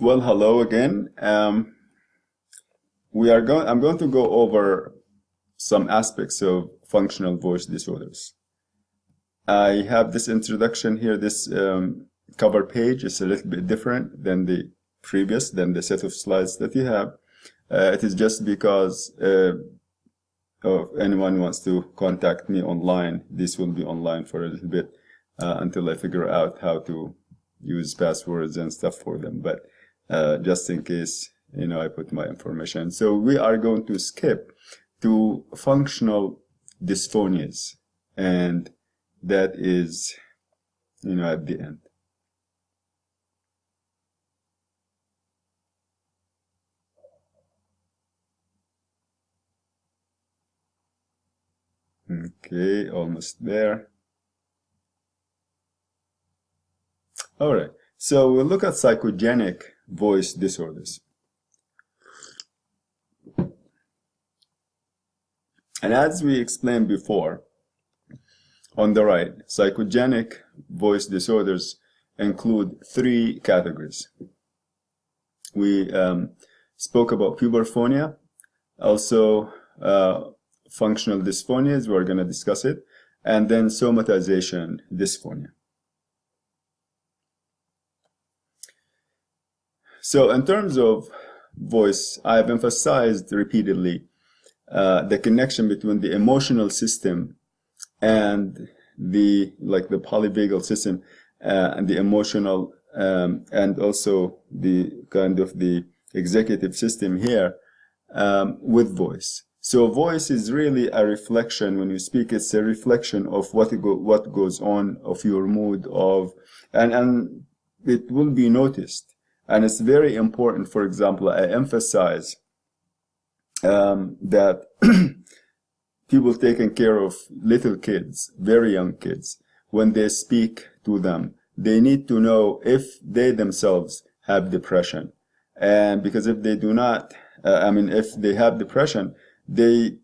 Well, hello again. I'm going to go over some aspects of functional voice disorders. I have this introduction here. This cover page is a little bit different than the the set of slides that you have. It is just because if anyone wants to contact me online, this will be online for a little bit until I figure out how to use passwords and stuff for them. But just in case, I put my information. So we are going to skip to functional dysphonias, and that is, at the end. Okay, almost there. All right, so we'll look at psychogenic voice disorders. And as we explained before, on the right, psychogenic voice disorders include three categories. We spoke about puberphonia, also functional dysphonias, we're going to discuss it, and then somatization dysphonia. So in terms of voice, I have emphasized repeatedly the connection between the emotional system and the polyvagal system and the emotional and also the kind of the executive system here with voice. So voice is really a reflection. When you speak, it's a reflection of what goes on, of your mood, and it will be noticed. And it's very important. For example, I emphasize that people taking care of little kids, very young kids, when they speak to them, they need to know if they themselves have depression. And because if they do not, if they have depression, they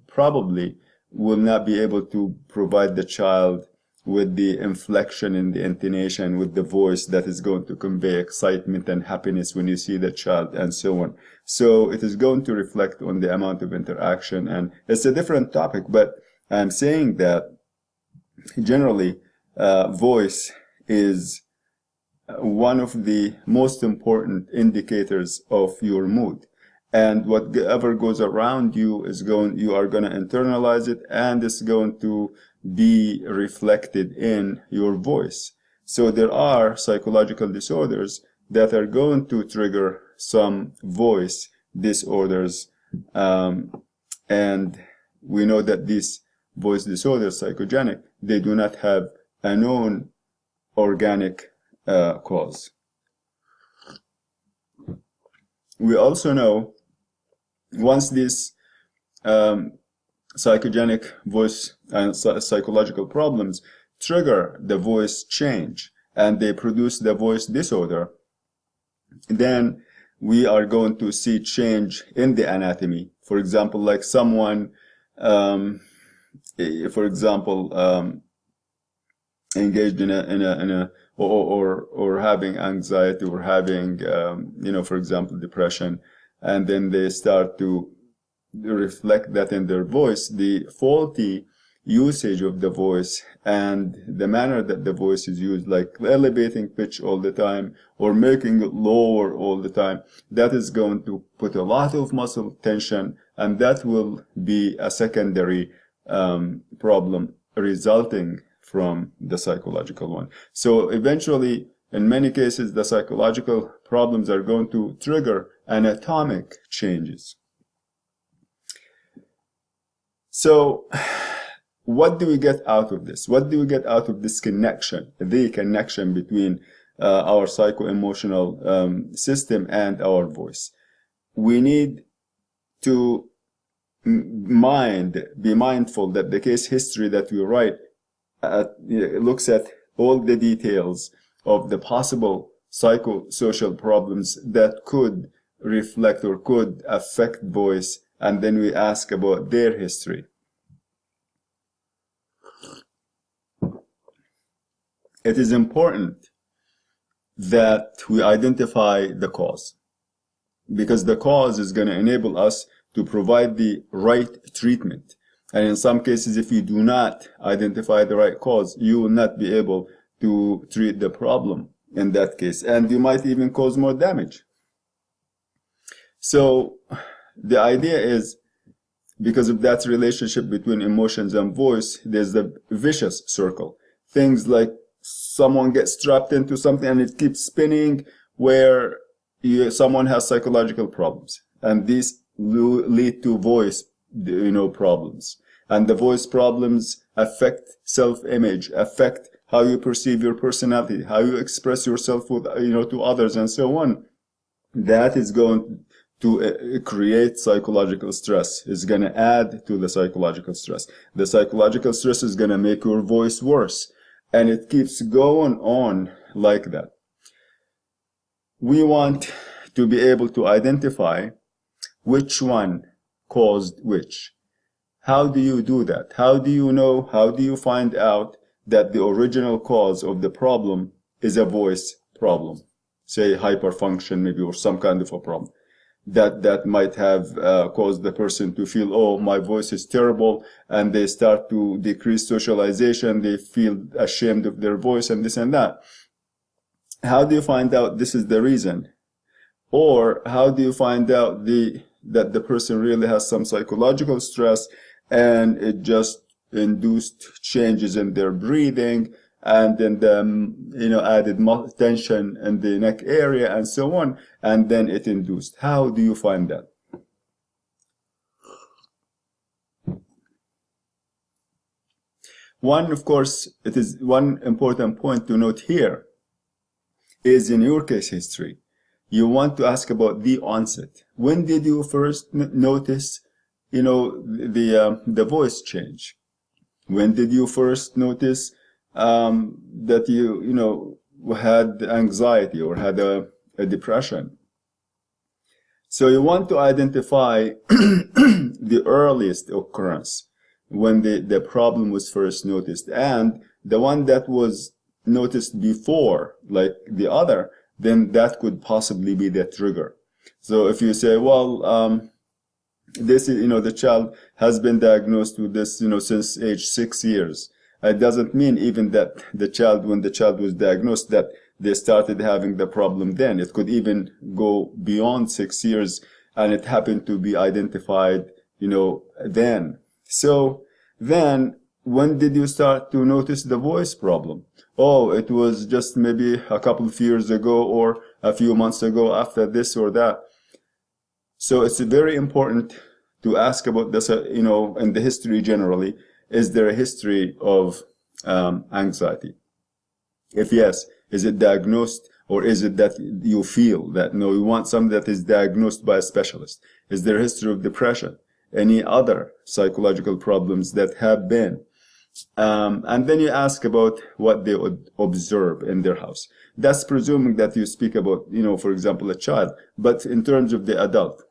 probably will not be able to provide the child with the inflection in the intonation, with the voice that is going to convey excitement and happiness when you see the child, and so on. So it is going to reflect on the amount of interaction, and it's a different topic, but I'm saying that generally voice is one of the most important indicators of your mood. And whatever goes around you you are going to internalize it, and it's going to be reflected in your voice. So there are psychological disorders that are going to trigger some voice disorders. And we know that these voice disorders, psychogenic, they do not have a known organic cause. We also know once these psychogenic voice and psychological problems trigger the voice change and they produce the voice disorder, then we are going to see change in the anatomy. For example, like someone, engaged or having anxiety, or having, for example, depression, and then they start to reflect that in their voice, the faulty usage of the voice and the manner that the voice is used, like elevating pitch all the time or making it lower all the time, that is going to put a lot of muscle tension, and that will be a secondary problem resulting from the psychological one. So eventually, in many cases, the psychological problems are going to trigger anatomic changes. So what do we get out of this? What do we get out of this connection, the connection between our psycho-emotional system and our voice? We need to be mindful that the case history that we write looks at all the details of the possible psychosocial problems that could reflect or could affect voice, and then we ask about their history. It is important that we identify the cause, because the cause is going to enable us to provide the right treatment. And in some cases, if you do not identify the right cause, you will not be able to treat the problem in that case, and you might even cause more damage. So the idea is, because of that relationship between emotions and voice, there's the vicious circle. Things like someone gets trapped into something and it keeps spinning, where someone has psychological problems, and these lead to voice, problems. And the voice problems affect self-image, affect how you perceive your personality, how you express yourself with, to others, and so on. That is going to create psychological stress. It's going to add to the psychological stress. The psychological stress is going to make your voice worse. And it keeps going on like that. We want to be able to identify which one caused which. How do you do that? How do you know? How do you find out that the original cause of the problem is a voice problem? Say hyperfunction maybe, or some kind of a problem that might have caused the person to feel, oh, my voice is terrible, and they start to decrease socialization, they feel ashamed of their voice, and this and that. How do you find out this is the reason? Or how do you find out that the person really has some psychological stress, and it just induced changes in their breathing, and then added tension in the neck area and so on, and then it induced. How do you find that? Of course, it is one important point to note here is in your case history. You want to ask about the onset. When did you first notice, the voice change? When did you first notice that you had anxiety or had a depression? So you want to identify the earliest occurrence, when the problem was first noticed, and the one that was noticed before, like the other, then that could possibly be the trigger. So if you say, well, this is, the child has been diagnosed with this, since age 6 years. It doesn't mean even that when the child was diagnosed, that they started having the problem then. It could even go beyond 6 years, and it happened to be identified, then. So then, when did you start to notice the voice problem? Oh, it was just maybe a couple of years ago, or a few months ago, after this or that. So it's very important to ask about this, in the history generally. Is there a history of anxiety? If yes, is it diagnosed, or is it that you feel that, no, you want something that is diagnosed by a specialist? Is there a history of depression? Any other psychological problems that have been? And then you ask about what they would observe in their house. That's presuming that you speak about, for example, a child. But in terms of the adult,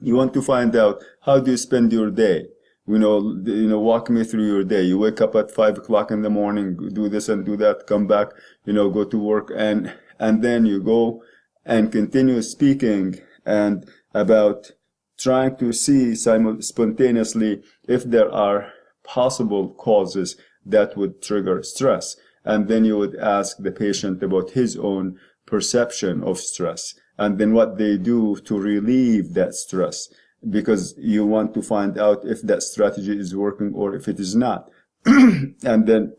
you want to find out, how do you spend your day? Walk me through your day. You wake up at 5 o'clock in the morning, do this and do that, come back, go to work, and then you go and continue speaking and about trying to see spontaneously if there are possible causes that would trigger stress. And then you would ask the patient about his own perception of stress, and then what they do to relieve that stress, because you want to find out if that strategy is working or if it is not. And then,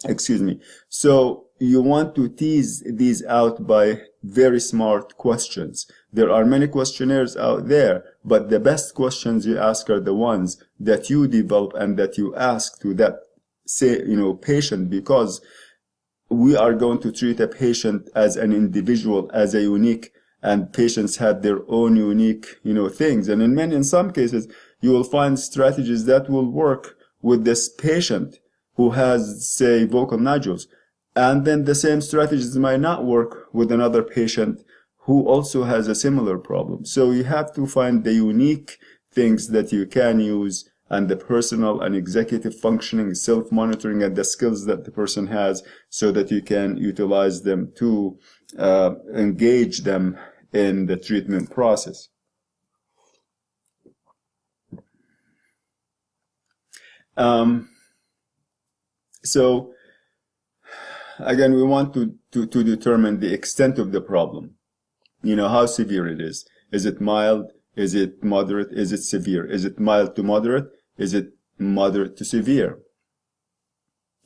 excuse me. So you want to tease these out by very smart questions. There are many questionnaires out there, but the best questions you ask are the ones that you develop and that you ask to that, patient, because we are going to treat a patient as an individual, as a unique, and patients have their own unique, things. And in some cases, you will find strategies that will work with this patient who has, say, vocal nodules. And then the same strategies might not work with another patient who also has a similar problem. So you have to find the unique things that you can use and the personal and executive functioning, self-monitoring, and the skills that the person has, so that you can utilize them to engage them in the treatment process. So again, we want to determine the extent of the problem. How severe it is. Is it mild? Is it moderate? Is it severe? Is it mild to moderate? Is it moderate to severe?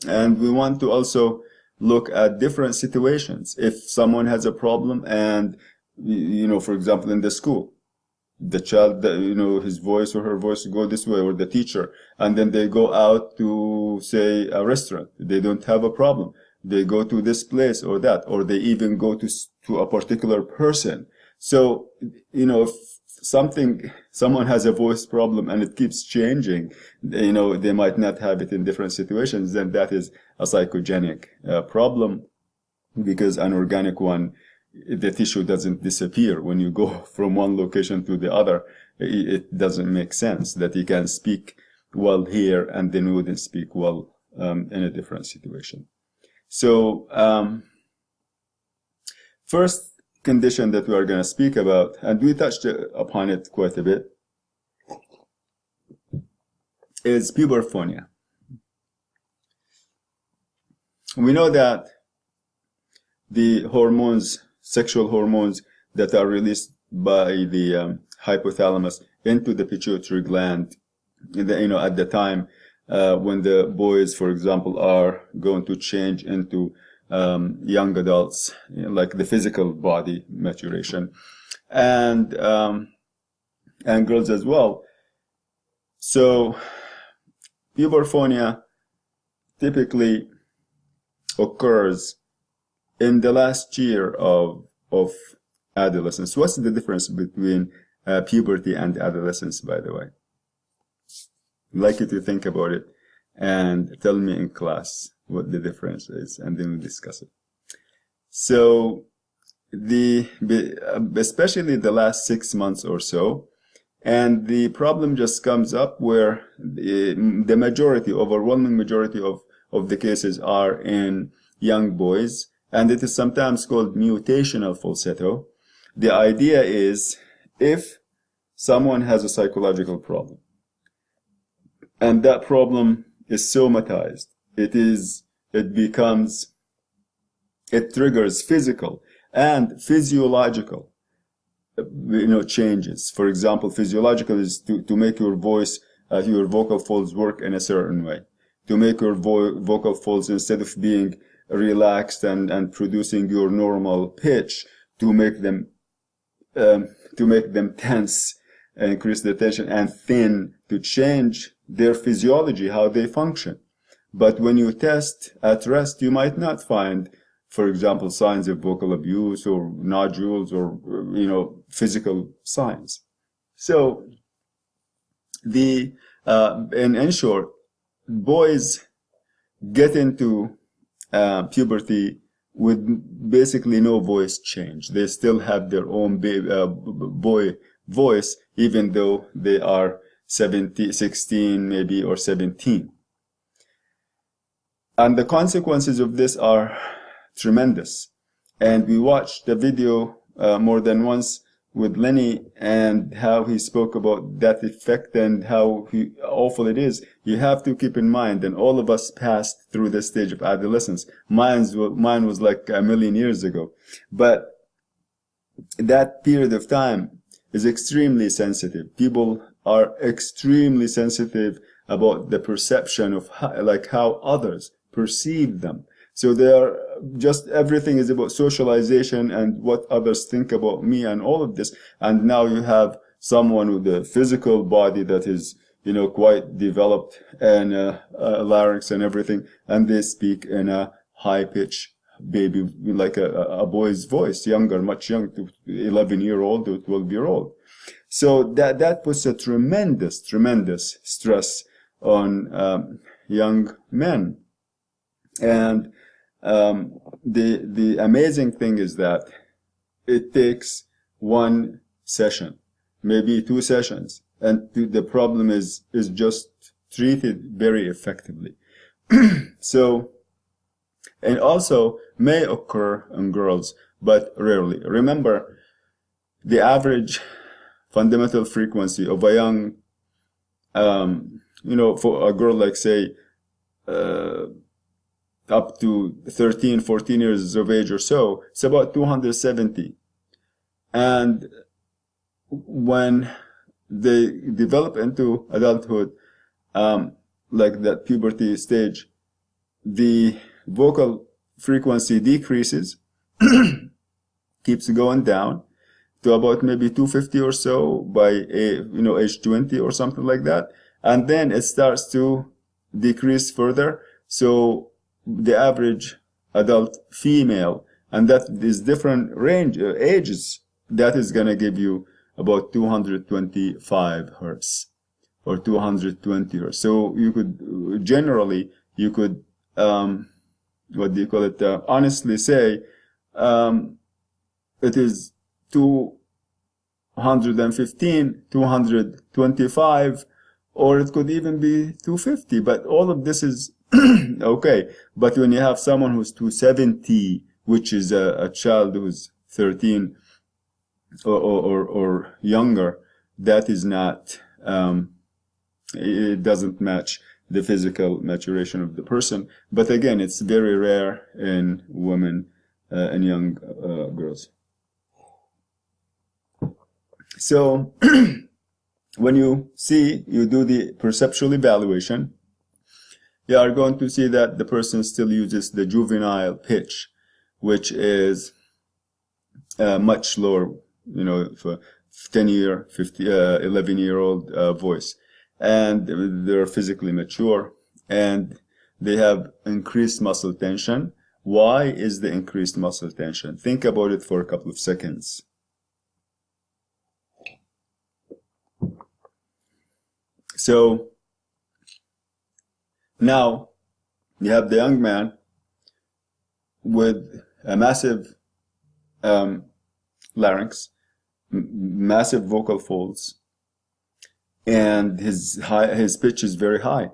And we want to also look at different situations. If someone has a problem and, for example, in the school, the child, his voice or her voice go this way, or the teacher, and then they go out to, say, a restaurant. They don't have a problem. They go to this place or that, or they even go to a particular person. So, if someone has a voice problem and it keeps changing, they might not have it in different situations, then that is a psychogenic problem, because an organic one, the tissue doesn't disappear. When you go from one location to the other, it doesn't make sense that you can speak well here and then you wouldn't speak well in a different situation. So, first condition that we are going to speak about, and we touched upon it quite a bit, is puberphonia. We know that the hormones, sexual hormones that are released by the hypothalamus into the pituitary gland, at the time when the boys, for example, are going to change into young adults, like the physical body maturation, and girls as well. So puberphonia typically occurs in the last year of adolescence. What's the difference between puberty and adolescence, by the way? I'd like you to think about it and tell me in class what the difference is, and then we'll discuss it. So, especially the last 6 months or so, and the problem just comes up where the majority, overwhelming majority of the cases are in young boys, and it is sometimes called mutational falsetto. The idea is, if someone has a psychological problem, and that problem is somatized, it triggers physical and physiological changes. For example, physiological is to make your voice, your vocal folds work in a certain way, to make your vocal folds, instead of being relaxed and producing your normal pitch, to make them tense, increase the tension, and thin, to change their physiology, how they function. But when you test at rest, you might not find, for example, signs of vocal abuse or nodules or, physical signs. So, in short, boys get into puberty with basically no voice change. They still have their own boy voice, even though they are 16 maybe, or 17. And the consequences of this are tremendous. And we watched the video more than once with Lenny, and how he spoke about that effect and how awful it is. You have to keep in mind, and all of us passed through this stage of adolescence. Mine was like a million years ago. But that period of time is extremely sensitive. People are extremely sensitive about the perception of how others perceive them. So everything is about socialization and what others think about me and all of this. And now you have someone with a physical body that is, quite developed, and larynx and everything, and they speak in a high pitch baby, like a boy's voice, much younger, to 11-year-old or 12-year-old. So that puts a tremendous stress on young men. And the amazing thing is that it takes one session, maybe 2 sessions, and the problem is just treated very effectively. So, and also may occur in girls, but rarely. Remember, the average fundamental frequency of a young, for a girl, like say, up to 13, 14 years of age or so, it's about 270. And when they develop into adulthood, like that puberty stage, the vocal frequency decreases, keeps going down to about maybe 250 or so by age 20 or something like that, and then it starts to decrease further. So the average adult female, and that is different range ages, that is going to give you about 225 hertz or 220 hertz. So you could generally, honestly say it is 215, 225, or it could even be 250. But all of this is okay. But when you have someone who's 270, which is a child who's 13 or younger, that is not, it doesn't match the physical maturation of the person. But again, it's very rare in women and young girls. So when you do the perceptual evaluation, you are going to see that the person still uses the juvenile pitch, which is much lower, for 10-year, 11-year-old voice. And they're physically mature, and they have increased muscle tension. Why is the increased muscle tension? Think about it for a couple of seconds. So now you have the young man with a massive larynx, massive vocal folds, and his pitch is very high.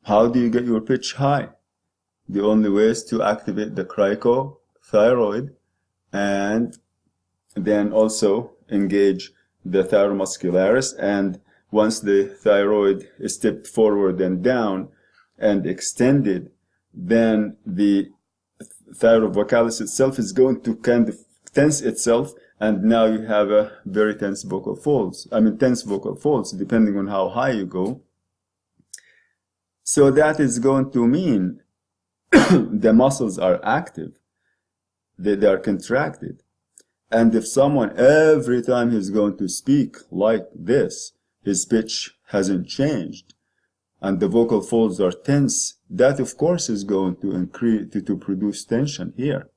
How do you get your pitch high? The only way is to activate the cricothyroid and then also engage the thyromuscularis. And once the thyroid is tipped forward and down and extended, then the thyroid vocalis itself is going to kind of tense itself, and now you have a very tense vocal folds. Tense vocal folds, depending on how high you go. So that is going to mean the muscles are active. They are contracted. And if someone, every time he's going to speak like this, his pitch hasn't changed, and the vocal folds are tense, that of course is going to increase, to produce tension here.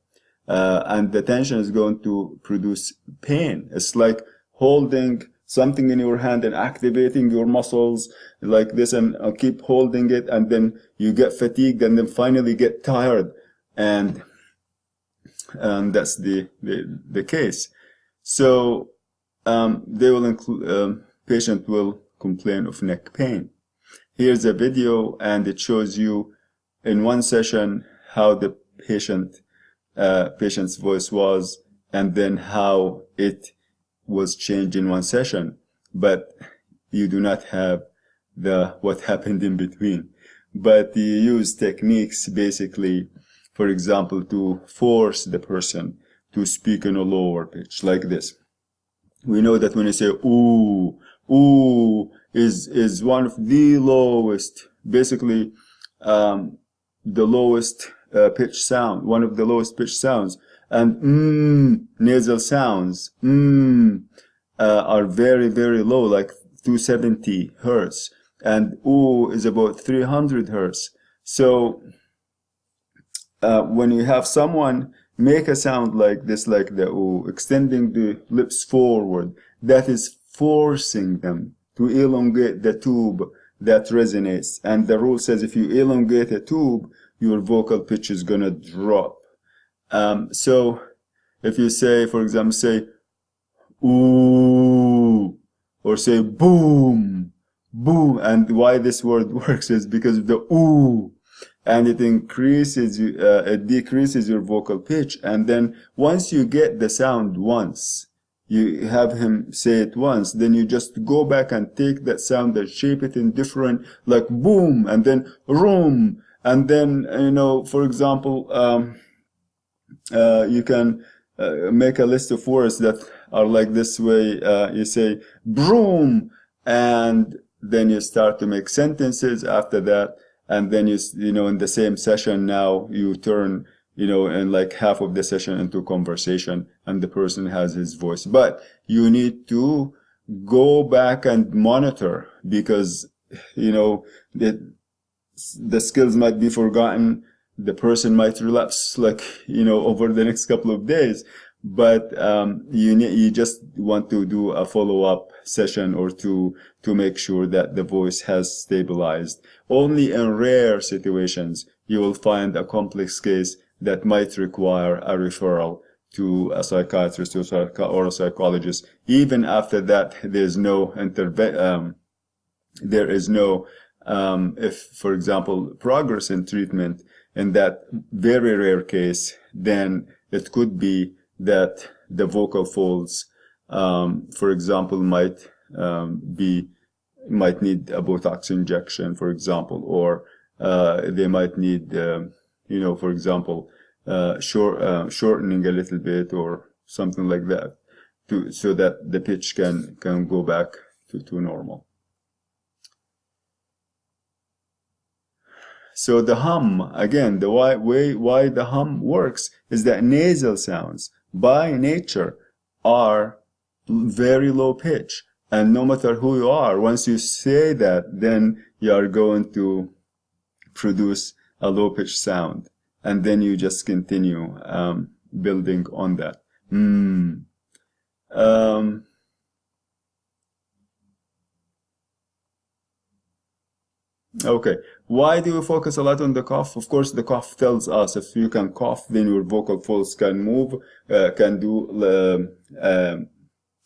And the tension is going to produce pain. It's like holding something in your hand and activating your muscles like this, and keep holding it, and then you get fatigued, and then finally get tired, and that's the case. So they will include patient will complain of neck pain. Here's a video, and it shows you in one session how the patient's voice was, and then how it was changed in one session. But you do not have what happened in between. But you use techniques, basically, for example, to force the person to speak in a lower pitch, like this. We know that when you say ooh, ooh is one of the lowest, basically the lowest pitch sound, one of the lowest pitch sounds. And nasal sounds are very, very low, like 270 hertz. And ooh is about 300 hertz. So when you have someone make a sound like this, like the ooh, extending the lips forward, that is forcing them to elongate the tube that resonates. And the rule says if you elongate a tube, your vocal pitch is gonna drop. So if you say, for example, say ooh, or say boom, boom. And why this word works is because of the ooh, and it decreases your vocal pitch. And then once you get the sound once, you have him say it once, then you just go back and take that sound and shape it in different, like boom, and then room, and then, for example, you can make a list of words that are like this way. You say broom, and then you start to make sentences after that, and then in the same session now you turn in like half of the session into conversation, and the person has his voice. But you need to go back and monitor, because the skills might be forgotten. The person might relapse, over the next couple of days. But you just want to do a follow-up session or two to make sure that the voice has stabilized. Only in rare situations you will find a complex case that might require a referral to a psychiatrist or a psychologist. Even after that, there is no if, for example, progress in treatment in that very rare case, then it could be that the vocal folds, for example, might need a Botox injection, for example, or they might need, for example, shortening a little bit or something like that, so that the pitch can go back to normal. So the hum, again, the why the hum works is that nasal sounds by nature are very low pitch, and no matter who you are, once you say that, then you are going to produce a low pitch sound, and then you just continue building on that. Okay, why do we focus a lot on the cough? Of course, the cough tells us if you can cough, then your vocal folds can move, can do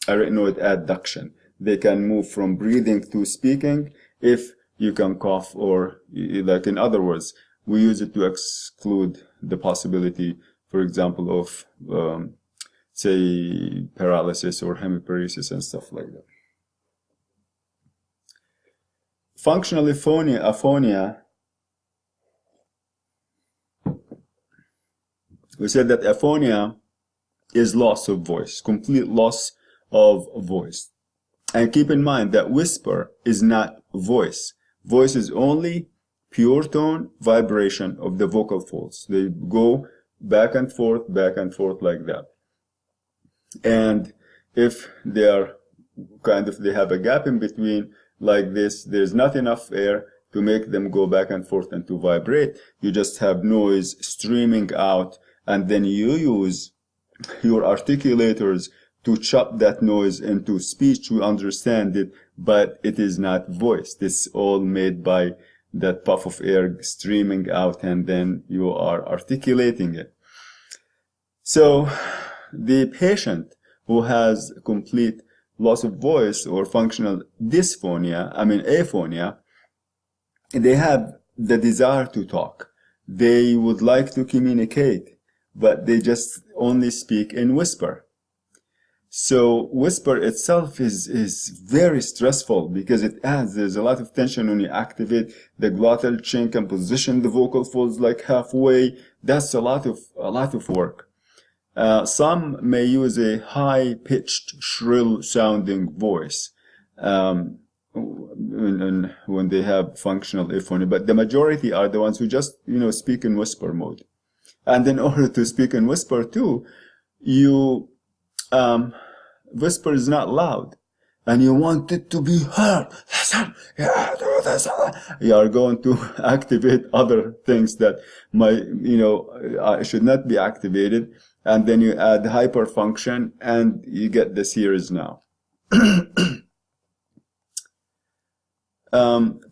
arytenoid adduction. They can move from breathing to speaking if you can cough, or like in other words, we use it to exclude the possibility, for example, of say paralysis or hemiparesis and stuff like that. Functional aphonia, we said that aphonia is loss of voice, complete loss of voice. And keep in mind that whisper is not voice. Voice is only pure tone vibration of the vocal folds. They go back and forth like that. And if they are they have a gap in between, like this, there's not enough air to make them go back and forth and to vibrate. You just have noise streaming out, and then you use your articulators to chop that noise into speech. We understand it, but it is not voice. This is all made by that puff of air streaming out, and then you are articulating it. So the patient who has complete loss of voice or functional aphonia, they have the desire to talk. They would like to communicate, but they just only speak in whisper. So whisper itself is very stressful, because there's a lot of tension when you activate the glottal chink and position the vocal folds like halfway. That's a lot of work. Some may use a high-pitched, shrill-sounding voice when they have functional aphonia, but the majority are the ones who just, speak in whisper mode. And in order to speak in whisper too, whisper is not loud, and you want it to be heard. You are going to activate other things that should not be activated. And then you add hyperfunction, and you get this here is now.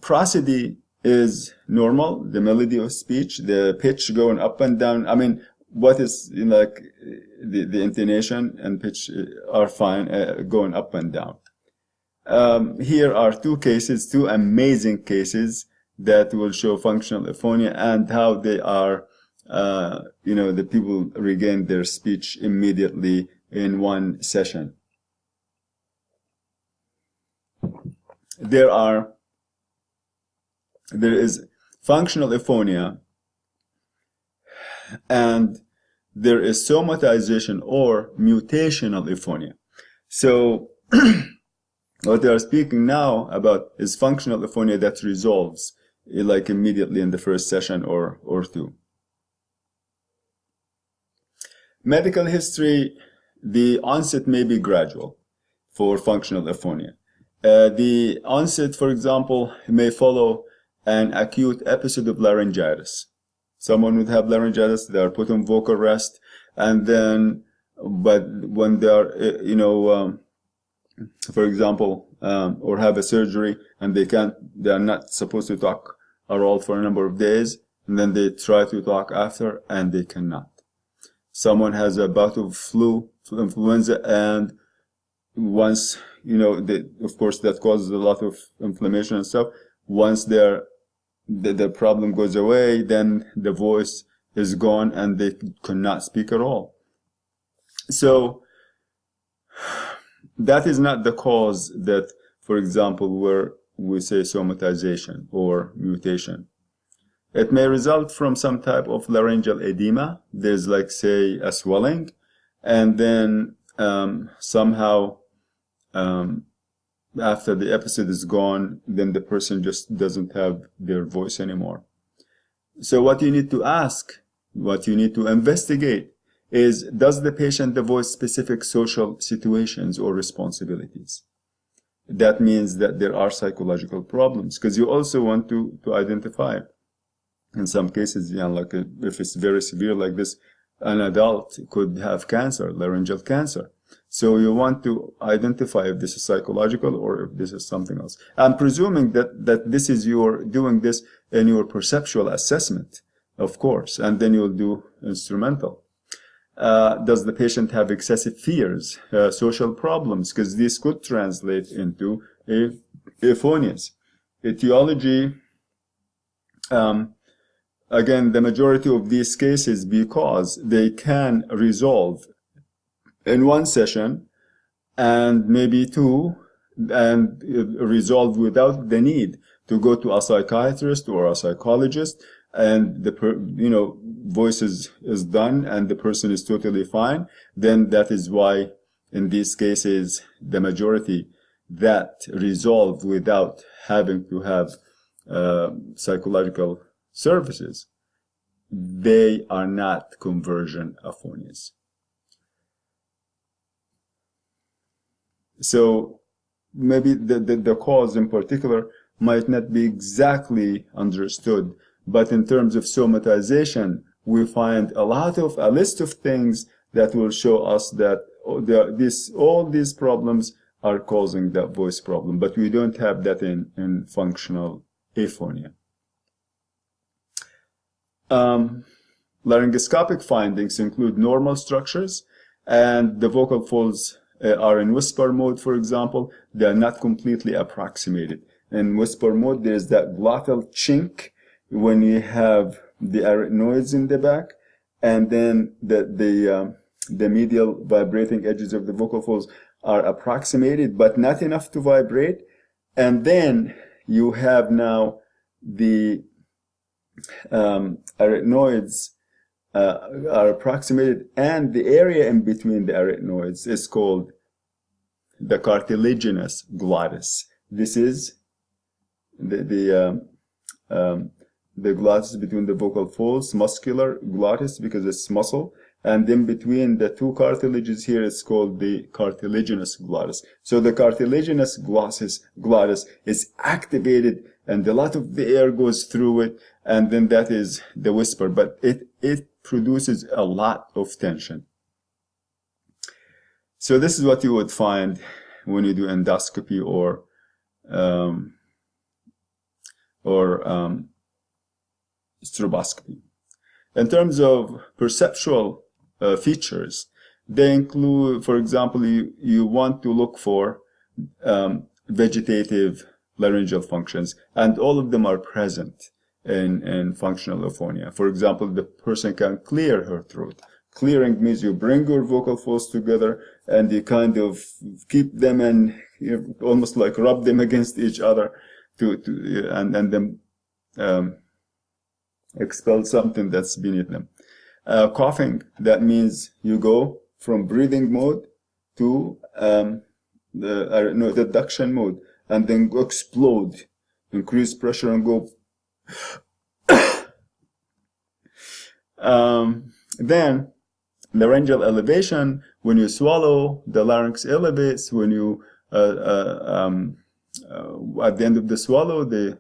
Prosody is normal, the melody of speech, the pitch going up and down. I mean, what is the intonation and pitch are fine, going up and down. Here are two amazing cases that will show functional aphonia and how they are, the people regain their speech immediately in one session. There is functional aphonia, and there is somatization or mutational aphonia. So what they are speaking now about is functional aphonia that resolves like immediately in the first session or two. Medical history, the onset may be gradual for functional aphonia. The onset, for example, may follow an acute episode of laryngitis. Someone would have laryngitis, they are put on vocal rest, and then, but when they are, for example, or have a surgery and they are not supposed to talk at all for a number of days, and then they try to talk after and they cannot. Someone has a bout of influenza, and once, of course that causes a lot of inflammation and stuff. Once the problem goes away, then the voice is gone and they cannot speak at all. So that is not the cause that, for example, where we say somatization or mutation. It may result from some type of laryngeal edema. There's like, say, a swelling, and then somehow after the episode is gone, then the person just doesn't have their voice anymore. So what you need to ask, what you need to investigate is, does the patient avoid specific social situations or responsibilities? That means that there are psychological problems, because you also want to identify. In some cases, like if it's very severe like this, an adult could have cancer, laryngeal cancer. So you want to identify if this is psychological or if this is something else. I'm presuming that this is doing this in your perceptual assessment, of course, and then you'll do instrumental. Does the patient have excessive fears, social problems? Because this could translate into aphonias. Etiology, again, the majority of these cases, because they can resolve in one session and maybe two, and resolve without the need to go to a psychiatrist or a psychologist, and the voice is done and the person is totally fine, then that is why in these cases the majority that resolve without having to have psychological services, they are not conversion aphonias. So maybe the cause in particular might not be exactly understood, but in terms of somatization, we find a list of things that will show us that all these problems are causing that voice problem, but we don't have that in functional aphonia. Laryngoscopic findings include normal structures, and the vocal folds are in whisper mode, for example. They are not completely approximated. In whisper mode, there is that glottal chink when you have the arytenoids in the back, and then the medial vibrating edges of the vocal folds are approximated, but not enough to vibrate. And then you have now the arytenoids are approximated, and the area in between the arytenoids is called the cartilaginous glottis. This is the glottis between the vocal folds, muscular glottis because it's muscle, and in between the two cartilages here it's called the cartilaginous glottis. So the cartilaginous glottis is activated, and a lot of the air goes through it, and then that is the whisper, but it produces a lot of tension. So this is what you would find when you do endoscopy or stroboscopy. In terms of perceptual features, they include, for example, you want to look for vegetative laryngeal functions, and all of them are present in functional aphonia. For example, the person can clear her throat. Clearing means you bring your vocal folds together and you kind of keep them and almost like rub them against each other and then expel something that's beneath them. Coughing, that means you go from breathing mode to the adduction mode, and then go explode, increase pressure and go. Then laryngeal elevation, when you swallow, the larynx elevates. When you at the end of the swallow, the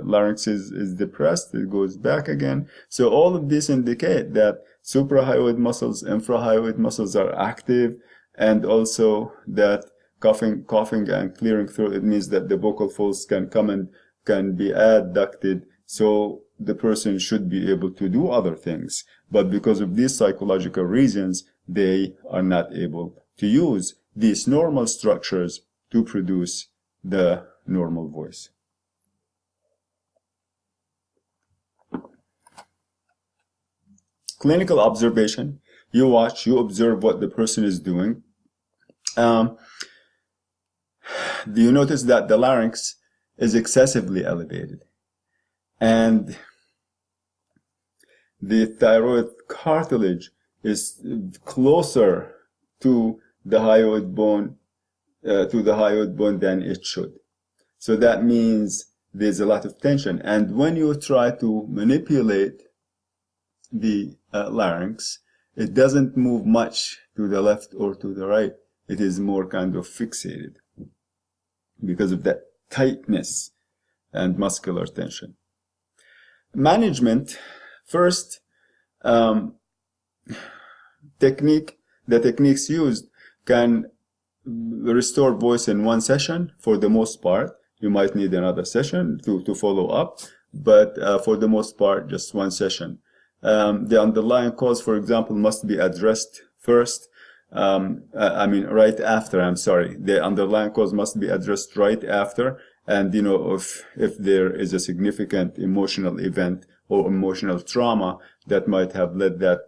larynx is depressed, it goes back again. So all of these indicate that suprahyoid muscles, infrahyoid muscles are active, and also that coughing and clearing throat, it means that the vocal folds can come and can be adducted, so the person should be able to do other things. But because of these psychological reasons, they are not able to use these normal structures to produce the normal voice. Clinical observation. You watch, you observe what the person is doing. Do you notice that the larynx is excessively elevated? And the thyroid cartilage is closer to the hyoid bone than it should. So that means there's a lot of tension. And when you try to manipulate the larynx, it doesn't move much to the left or to the right. It is more kind of fixated because of that tightness and muscular tension. Management, first, the techniques used can restore voice in one session for the most part. You might need another session to follow up, but for the most part, just one session. The underlying cause, for example, must be addressed first. Right after, the underlying cause must be addressed right after. And, if there is a significant emotional event or emotional trauma that might have led that,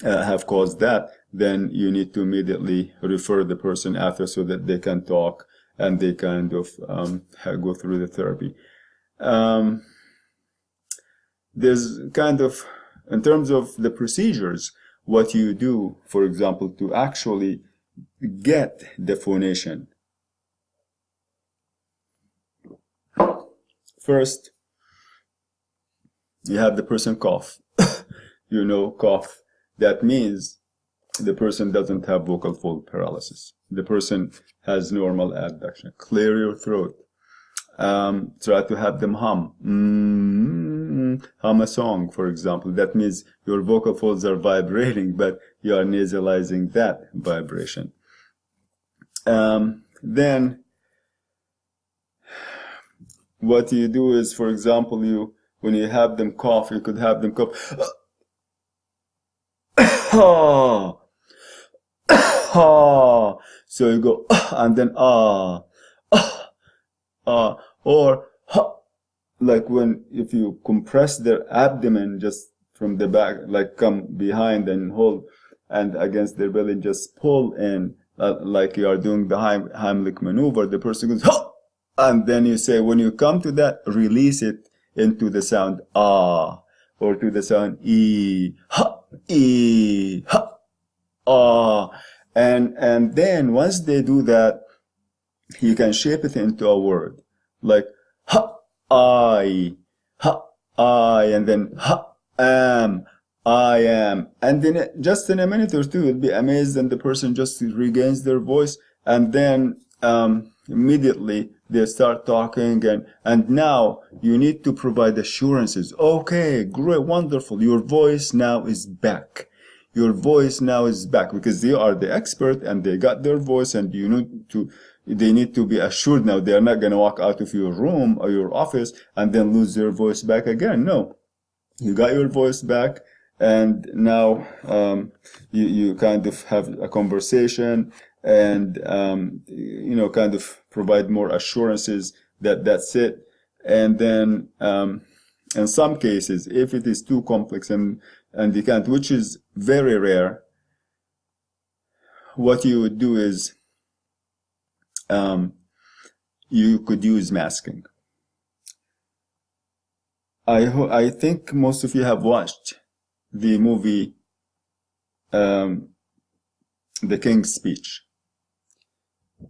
have caused that, then you need to immediately refer the person after so that they can talk and they kind of go through the therapy. There's kind of, in terms of the procedures, what you do, for example, to actually get the phonation. First, you have the person cough. Cough. That means the person doesn't have vocal fold paralysis. The person has normal adduction. Clear your throat. Try to have them hum. Hum a song, for example. That means your vocal folds are vibrating, but you are nasalizing that vibration. Then, what you do is, for example, when you have them cough, you could have them cough. So you go and then or like if you compress their abdomen just from the back, like come behind and hold and against their belly, just pull in like you are doing the Heimlich maneuver. The person goes and then you say, when you come to that, release it into the sound or to the sound e and then once they do that, you can shape it into a word like I, and then I am, and then just in a minute or two, you'll be amazed, and the person just regains their voice, and then immediately they start talking, and now you need to provide assurances. Okay, great, wonderful, your voice now is back. Your voice now is back, because they are the expert and they got their voice, and they need to be assured now. They are not going to walk out of your room or your office and then lose their voice back again. No, you got your voice back, and now you kind of have a conversation, and kind of provide more assurances that that's it. And then in some cases, if it is too complex and you can't, which is very rare, what you would do is you could use masking. I think most of you have watched the movie The King's Speech.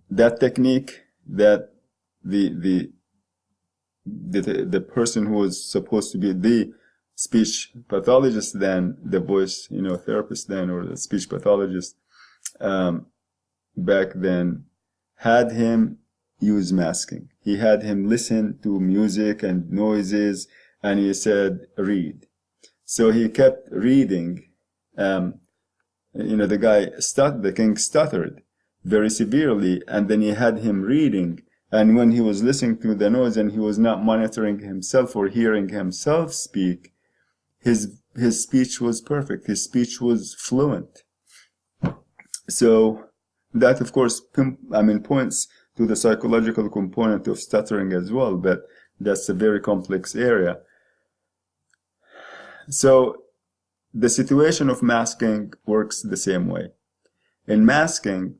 That technique that the person who was supposed to be the speech pathologist then, the voice therapist then, or the speech pathologist back then, had him use masking. He had him listen to music and noises, and he said, read. So he kept reading. The king stuttered very severely, and then he had him reading. And when he was listening to the noise and he was not monitoring himself or hearing himself speak, his speech was perfect. His speech was fluent. So that, of course, points to the psychological component of stuttering as well, but that's a very complex area. So the situation of masking works the same way. In masking,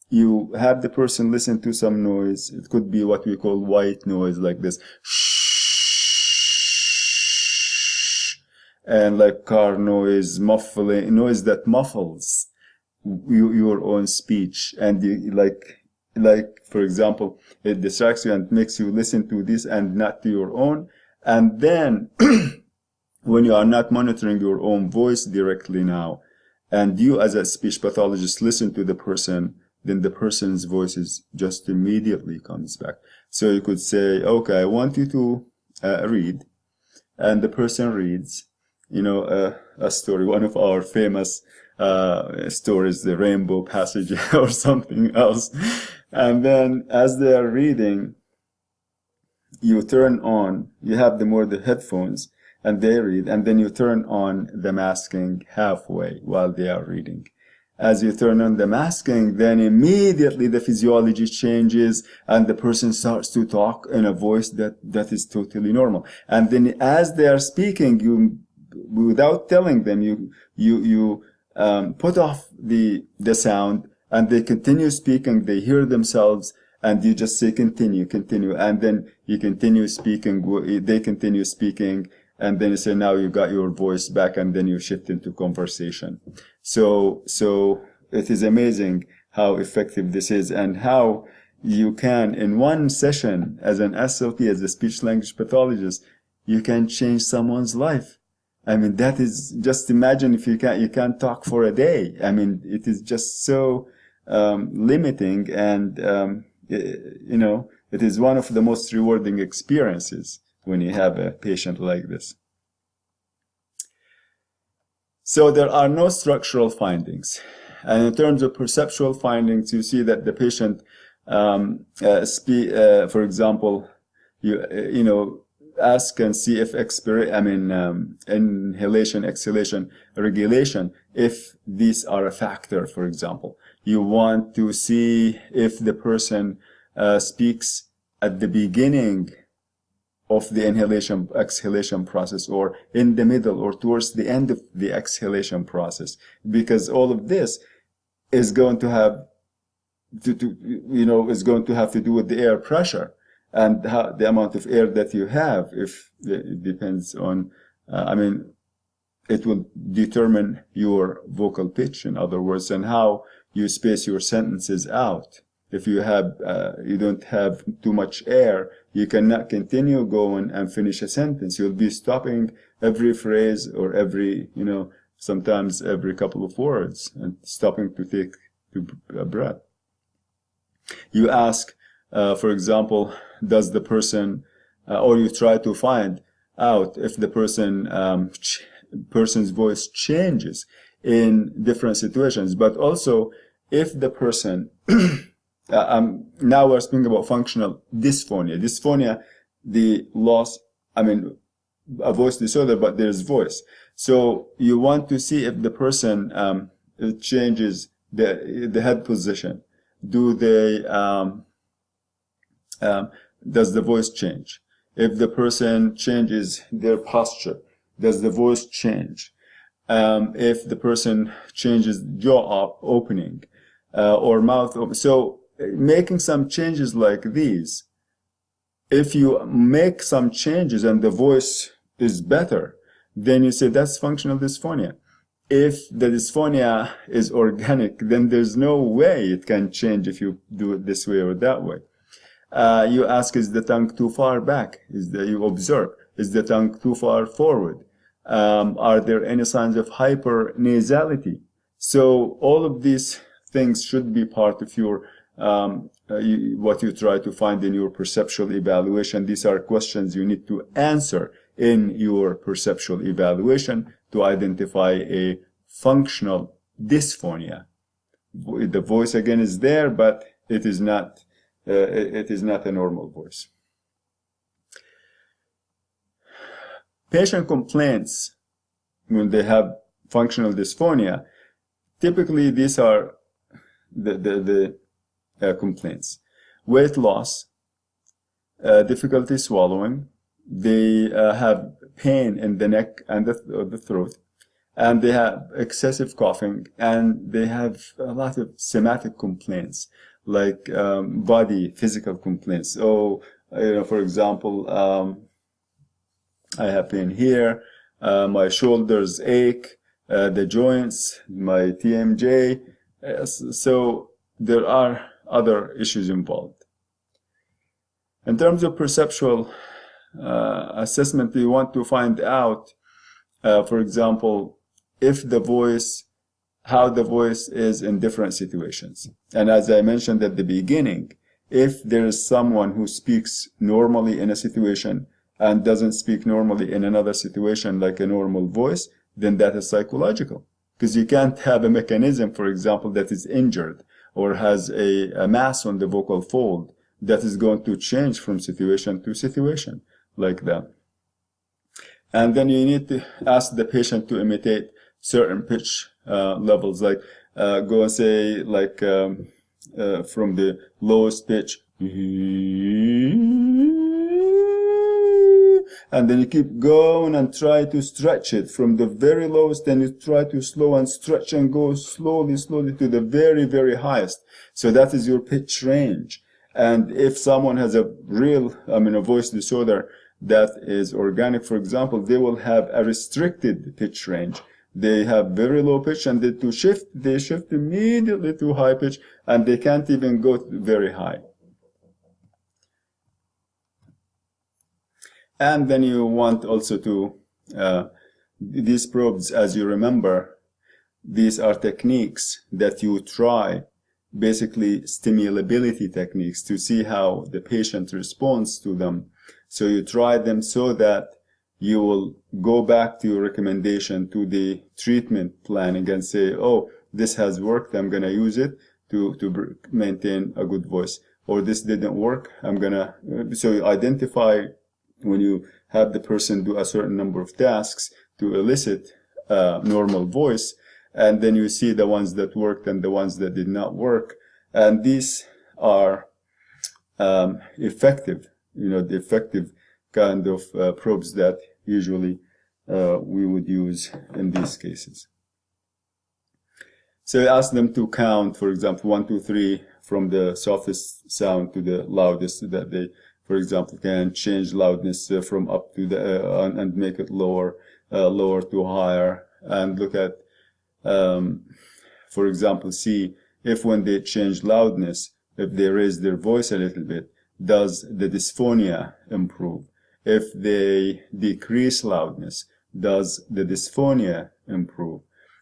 you have the person listen to some noise. It could be what we call white noise, like this, shh, and like car noise, muffling, noise that muffles your own speech. And you, like for example, it distracts you and makes you listen to this and not to your own. And then when you are not monitoring your own voice directly now, and you as a speech pathologist listen to the person, then the person's voice just immediately comes back. So you could say, okay, I want you to read, and the person reads, a story, one of our famous stories, the Rainbow Passage or something else. And then as they are reading, you turn on, you have the headphones, and they read, and then you turn on the masking halfway while they are reading. As you turn on the masking, then immediately the physiology changes and the person starts to talk in a voice that is totally normal. And then as they are speaking, you, without telling them, you put off the sound, and they continue speaking, they hear themselves, and you just say continue, and then you continue speaking, they continue speaking, and then you say, now you got your voice back, and then you shift into conversation. So it is amazing how effective this is, and how you can, in one session, as an SLP, as a speech language pathologist, you can change someone's life. That is, just imagine if you can't talk for a day. It is just so limiting, and it is one of the most rewarding experiences when you have a patient like this. So there are no structural findings. And in terms of perceptual findings, you see that the patient, for example, you ask and see if inhalation, exhalation, regulation, if these are a factor, for example. You want to see if the person speaks at the beginning of the inhalation exhalation process, or in the middle, or towards the end of the exhalation process, because all of this is going to have to do with the air pressure and the amount of air that you have. If it depends on, it will determine your vocal pitch, in other words, and how you space your sentences out. If you don't have too much air, you cannot continue going and finish a sentence. You'll be stopping every phrase, or sometimes every couple of words, and stopping to take a breath. You ask, for example, does the person, or you try to find out if the person's voice changes in different situations, but also if the person now we're speaking about functional dysphonia. Dysphonia, the loss, a voice disorder, but there's voice. So you want to see if the person changes the head position. Do they does the voice change? If the person changes their posture, does the voice change? If the person changes jaw opening or mouth open. So making some changes like these, if you make some changes and the voice is better, then you say that's functional dysphonia. If the dysphonia is organic, then there's no way it can change if you do it this way or that way. You ask, is the tongue too far back? You observe, is the tongue too far forward? Are there any signs of hypernasality? So all of these things should be part of your what you try to find in your perceptual evaluation. These are questions you need to answer in your perceptual evaluation to identify a functional dysphonia. The voice again is there, but it is not a normal voice. Patient complaints when they have functional dysphonia, typically these are the complaints: weight loss, difficulty swallowing, they have pain in the neck and the throat, and they have excessive coughing, and they have a lot of somatic complaints, like body physical complaints. So, for example, I have pain here, my shoulders ache, the joints, my TMJ. So there are other issues involved. In terms of perceptual assessment, you want to find out, for example, if the voice, how the voice is in different situations. And as I mentioned at the beginning, if there is someone who speaks normally in a situation and doesn't speak normally in another situation like a normal voice, then that is psychological. Because you can't have a mechanism, for example, that is injured or has a mass on the vocal fold that is going to change from situation to situation like that. And then you need to ask the patient to imitate certain pitch levels, like go and say, like from the lowest pitch, and then you keep going and try to stretch it from the very lowest, and you try to slow and stretch and go slowly to the very, very highest. So that is your pitch range. And if someone has a real, a voice disorder that is organic, for example, they will have a restricted pitch range. They have very low pitch, and they shift immediately to high pitch, and they can't even go very high. And then you want also to, these probes, as you remember, these are techniques that you try, basically stimulability techniques, to see how the patient responds to them. So you try them so that you will go back to your recommendation, to the treatment planning, and say, oh, this has worked, I'm going to use it to maintain a good voice. Or this didn't work, so you identify, when you have the person do a certain number of tasks to elicit normal voice, and then you see the ones that worked and the ones that did not work. And these are effective, the effective kind of probes that usually we would use in these cases. So you ask them to count, for example, 1, 2, 3 from the softest sound to the loudest, so that they, for example, can change loudness from up to the and make it lower to higher, and look at, for example, see if when they change loudness, if they raise their voice a little bit, does the dysphonia improve? If they decrease loudness, does the dysphonia improve?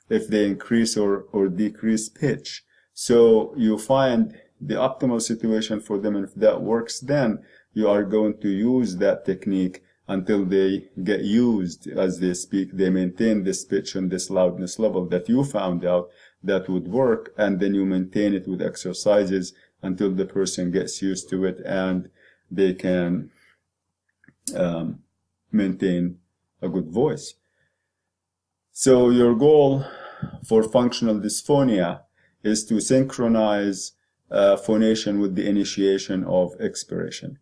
If they increase or decrease pitch. So you find the optimal situation for them, and if that works, then you are going to use that technique until they get used as they speak. They maintain this pitch and this loudness level that you found out that would work, and then you maintain it with exercises until the person gets used to it and they can maintain a good voice. So your goal for functional dysphonia is to synchronize phonation with the initiation of expiration.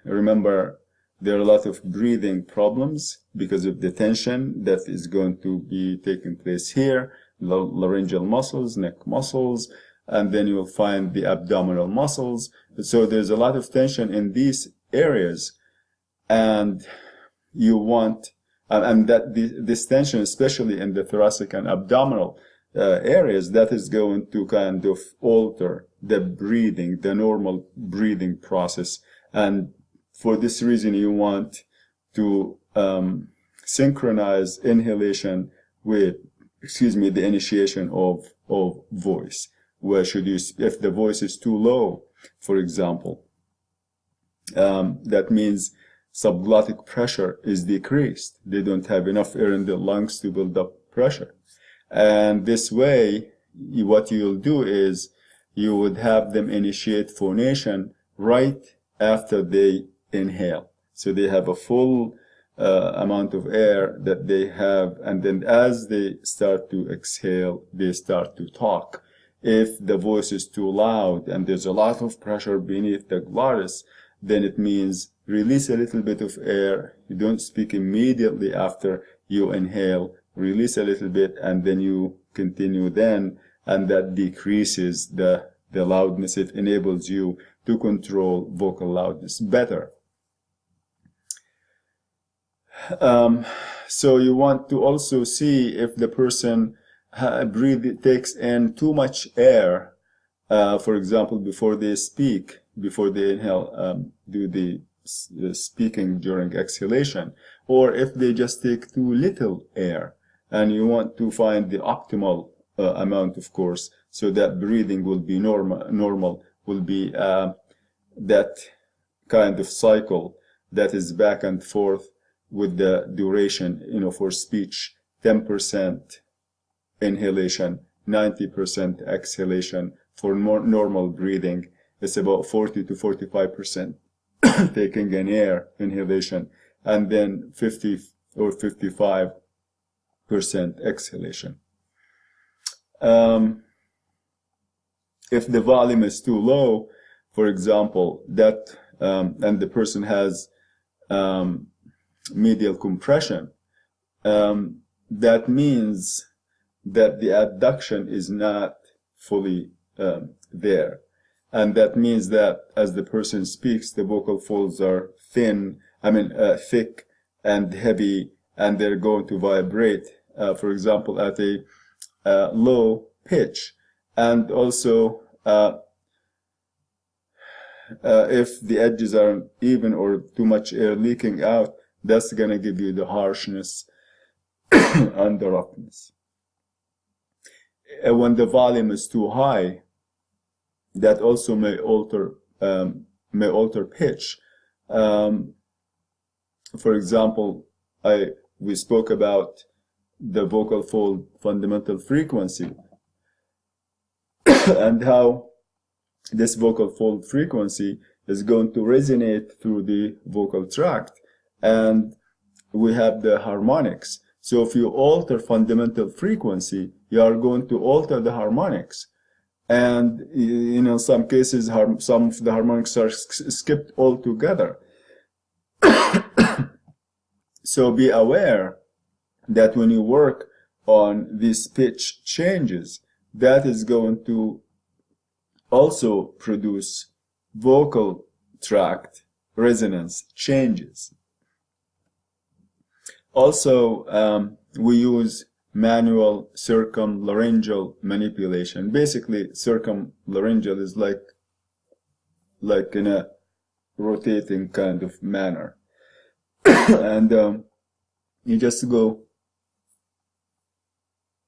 Remember, there are a lot of breathing problems because of the tension that is going to be taking place here, laryngeal muscles, neck muscles, and then you will find the abdominal muscles. So there's a lot of tension in these areas, and you want, and that this tension, especially in the thoracic and abdominal areas, that is going to kind of alter the breathing, the normal breathing process. And for this reason, you want to synchronize inhalation with, the initiation of voice. Where should you, if the voice is too low, for example, that means subglottic pressure is decreased. They don't have enough air in the lungs to build up pressure. And this way, what you'll do is you would have them initiate phonation right after they inhale. So they have a full amount of air that they have, and then as they start to exhale, they start to talk. If the voice is too loud and there's a lot of pressure beneath the glottis, then it means release a little bit of air. You don't speak immediately after you inhale. Release a little bit and then you continue then, and that decreases the loudness. It enables you to control vocal loudness better. So you want to also see if the person takes in too much air, for example, before they speak, before they inhale, do the speaking during exhalation, or if they just take too little air. And you want to find the optimal amount, of course, so that breathing will be normal will be that kind of cycle that is back and forth with the duration, for speech, 10% inhalation, 90% exhalation. For more normal breathing, it's about 40 to 45% taking in air, inhalation, and then 50 or 55% exhalation. If the volume is too low, for example, that and the person has medial compression, that means that the adduction is not fully there. And that means that as the person speaks, the vocal folds are thick and heavy, and they're going to vibrate, for example, at a low pitch. And also, if the edges are even or too much air leaking out, that's going to give you the harshness and the roughness. When the volume is too high, that also may alter pitch. For example, we spoke about the vocal fold fundamental frequency and how this vocal fold frequency is going to resonate through the vocal tract, and we have the harmonics. So if you alter fundamental frequency, you are going to alter the harmonics. And in some cases, some of the harmonics are skipped altogether. So be aware that when you work on these pitch changes, that is going to also produce vocal tract resonance changes. Also, we use manual circumlaryngeal manipulation. Basically, circumlaryngeal is like in a rotating kind of manner. And you just go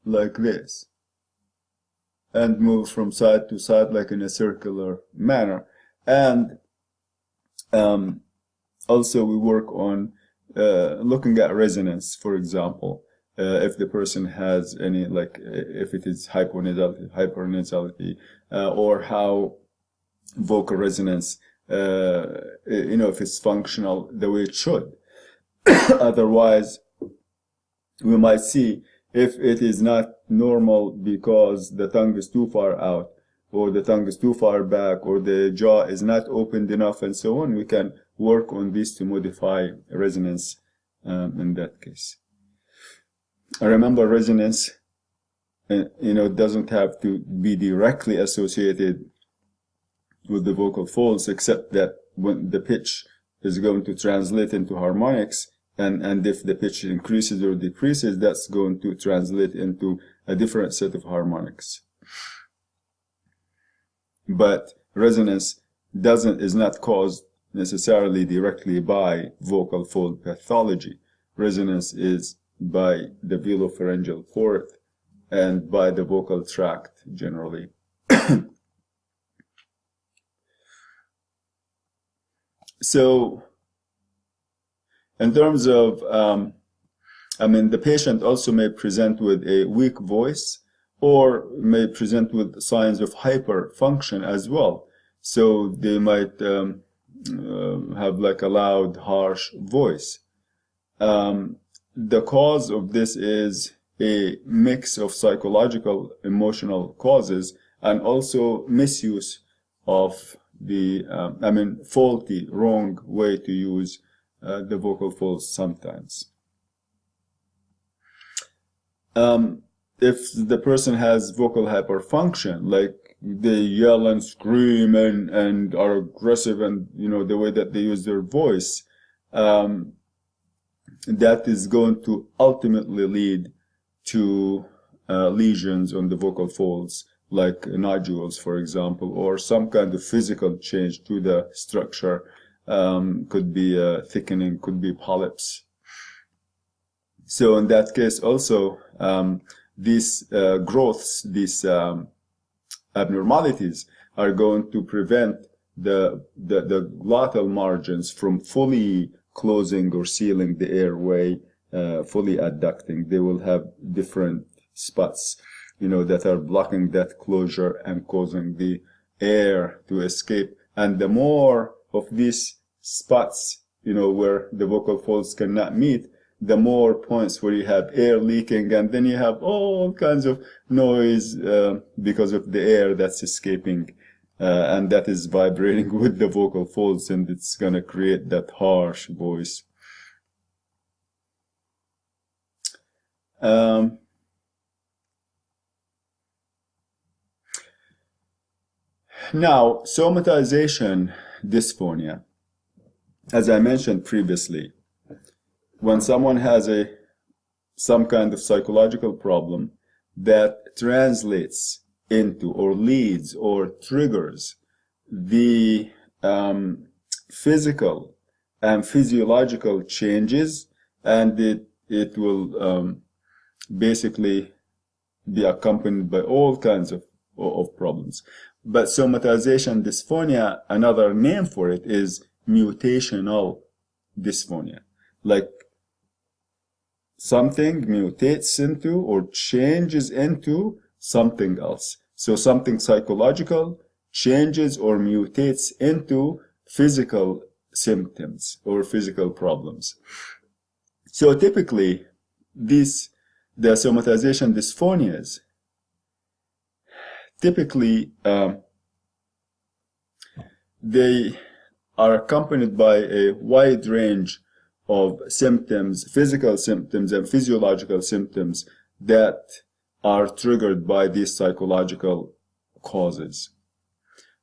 like this and move from side to side like in a circular manner. And also we work on looking at resonance, for example. If the person has any, like if it is hypernasality, or how vocal resonance, if it's functional the way it should. Otherwise, we might see if it is not normal because the tongue is too far out, or the tongue is too far back, or the jaw is not opened enough, and so on. We can work on this to modify resonance in that case. I remember resonance, doesn't have to be directly associated with the vocal folds, except that when the pitch is going to translate into harmonics, and if the pitch increases or decreases, that's going to translate into a different set of harmonics. But resonance is not caused necessarily directly by vocal fold pathology. Resonance is by the velopharyngeal cord and by the vocal tract generally. So, in terms of, the patient also may present with a weak voice, or may present with signs of hyperfunction as well. So they might have like a loud, harsh voice. The cause of this is a mix of psychological, emotional causes, and also misuse of the, faulty, wrong way to use the vocal folds sometimes. If the person has vocal hyperfunction, like they yell and scream and are aggressive, and the way that they use their voice, that is going to ultimately lead to lesions on the vocal folds, like nodules, for example, or some kind of physical change to the structure. Could be thickening, could be polyps. So in that case also, these growths, these abnormalities are going to prevent the glottal margins from fully closing or sealing the airway, fully adducting. They will have different spots, that are blocking that closure and causing the air to escape. And the more of these spots, where the vocal folds cannot meet, the more points where you have air leaking, and then you have all kinds of noise because of the air that's escaping, and that is vibrating with the vocal folds, and it's going to create that harsh voice. Now, somatization dysphonia. As I mentioned previously, when someone has some kind of psychological problem that translates into or leads or triggers the physical and physiological changes, and it will basically be accompanied by all kinds of problems. But somatization dysphonia, another name for it is mutational dysphonia. Like something mutates into or changes into something else. So something psychological changes or mutates into physical symptoms or physical problems. So typically, the somatization dysphonias, typically they are accompanied by a wide range of symptoms, physical symptoms and physiological symptoms that are triggered by these psychological causes.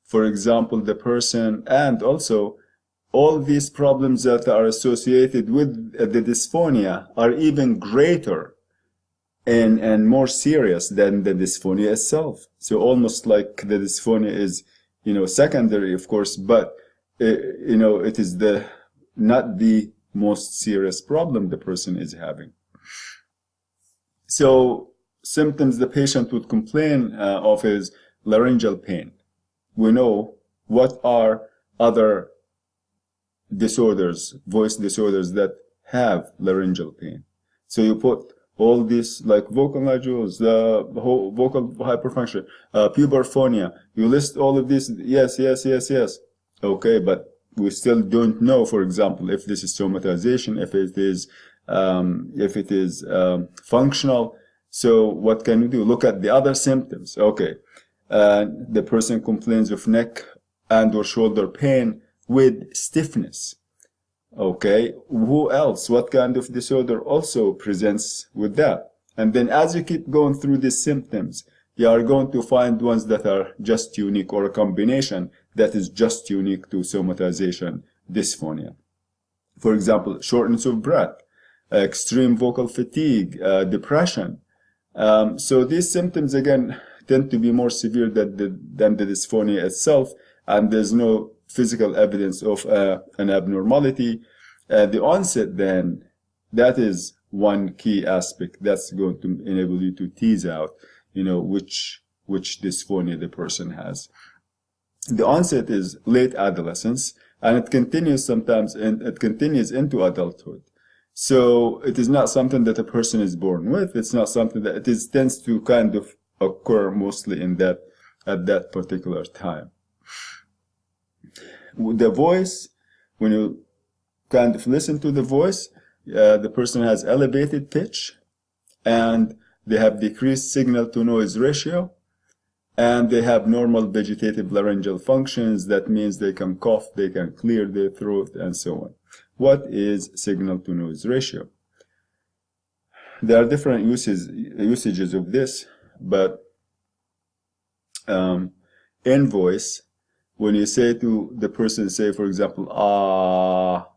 For example, the person, and also all these problems that are associated with the dysphonia are even greater and more serious than the dysphonia itself. So almost like the dysphonia is, secondary, of course, but it is not the most serious problem the person is having. So symptoms the patient would complain of is laryngeal pain. We know what are other disorders, voice disorders that have laryngeal pain. So you put all these like vocal nodules, vocal hyperfunction, puberphonia. You list all of these. Yes. Okay, but we still don't know, for example, if this is somatization, if it is if it is functional. So what can we do? Look at the other symptoms. Okay, the person complains of neck and or shoulder pain with stiffness. Okay, who else? What kind of disorder also presents with that? And then as you keep going through these symptoms, you are going to find ones that are just unique, or a combination that is just unique to somatization dysphonia. For example, shortness of breath, extreme vocal fatigue, depression. So these symptoms, again, tend to be more severe than the dysphonia itself, and there's no physical evidence of an abnormality. The onset, then, that is one key aspect that's going to enable you to tease out, which dysphonia the person has. The onset is late adolescence, and it continues sometimes, and it continues into adulthood. So it is not something that a person is born with. It's not something that tends to kind of occur mostly at that particular time. The voice, when you kind of listen to the voice, the person has elevated pitch, and they have decreased signal-to-noise ratio, and they have normal vegetative laryngeal functions. That means they can cough, they can clear their throat, and so on. What is signal-to-noise ratio? There are different usages of this, but in voice, when you say to the person, say, for example, ah,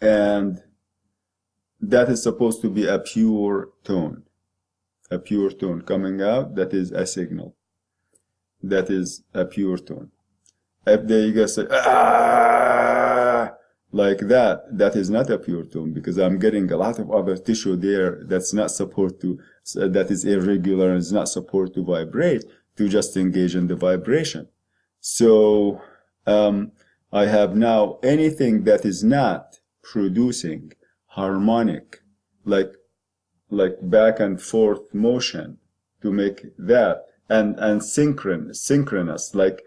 and that is supposed to be a pure tone coming out. That is a signal. That is a pure tone. If they just say, ah, like that, that is not a pure tone, because I'm getting a lot of other tissue there that's not supposed to, that is irregular and is not supposed to vibrate, to just engage in the vibration. So I have now anything that is not producing harmonic, like back and forth motion, to make that, and synchronous, like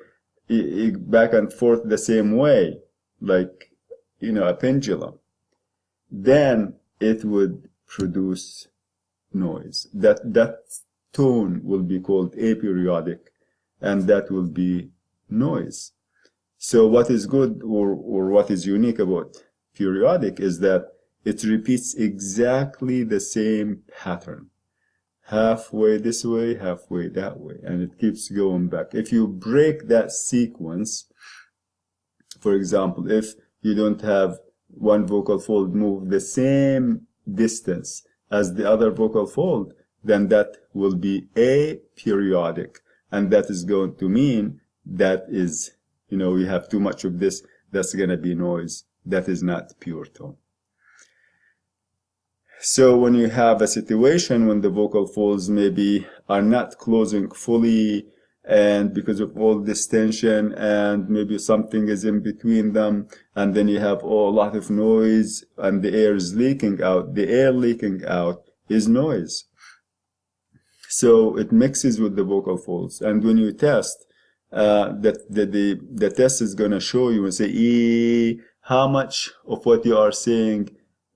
back and forth the same way, like a pendulum, then it would produce noise. That tone will be called aperiodic, and that will be noise. So what is good, or what is unique about periodic, is that it repeats exactly the same pattern, halfway this way, halfway that way, and it keeps going back. If you break that sequence, for example, if you don't have one vocal fold move the same distance as the other vocal fold, then that will be aperiodic, and that is going to mean that is, we have too much of this, that's going to be noise. That is not pure tone. So when you have a situation when the vocal folds maybe are not closing fully, and because of all this tension, and maybe something is in between them, and then you have a lot of noise and the air is leaking out, the air leaking out is noise. So it mixes with the vocal folds. And when you test, the test is going to show you and say, how much of what you are saying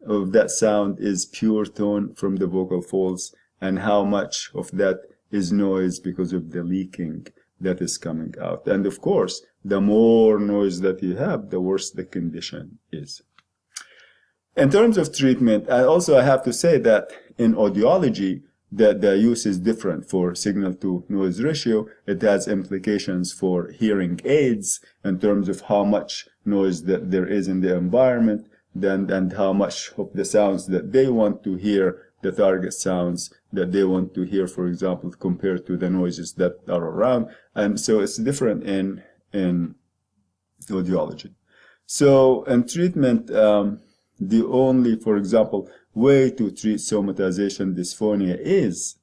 of that sound is pure tone from the vocal folds, and how much of that is noise because of the leaking that is coming out. And of course, the more noise that you have, the worse the condition is. In terms of treatment, I have to say that in audiology, the use is different for signal-to-noise ratio. It has implications for hearing aids in terms of how much noise that there is in the environment, and how much of the sounds that they want to hear, the target sounds that they want to hear, for example, compared to the noises that are around. And so it's different in audiology. So in treatment, the only, for example, way to treat somatization dysphonia is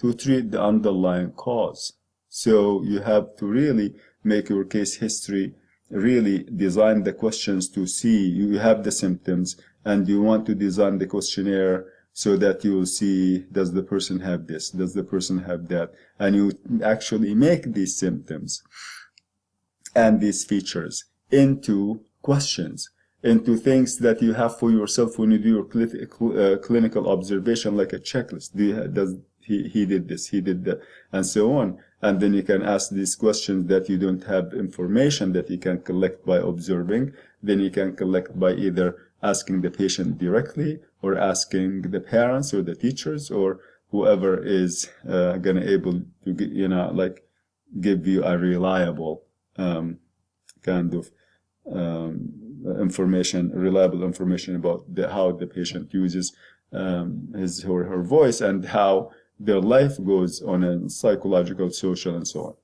to treat the underlying cause. So you have to really make your case history, really design the questions to see you have the symptoms, and you want to design the questionnaire so that you will see, does the person have this, does the person have that, and you actually make these symptoms and these features into questions. into things that you have for yourself when you do your clinical observation, like a checklist. Does he did this, he did that, and so on. And then you can ask these questions that you don't have information that you can collect by observing. Then you can collect by either asking the patient directly, or asking the parents or the teachers or whoever is gonna able to like give you a reliable kind of reliable information about how the patient uses his or her voice, and how their life goes on a psychological, social, and so on.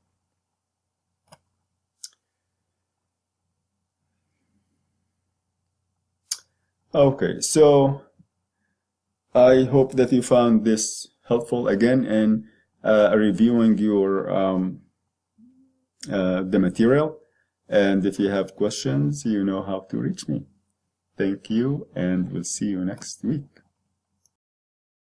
Okay, so I hope that you found this helpful again in reviewing your the material. And if you have questions, you know how to reach me. Thank you, and we'll see you next week.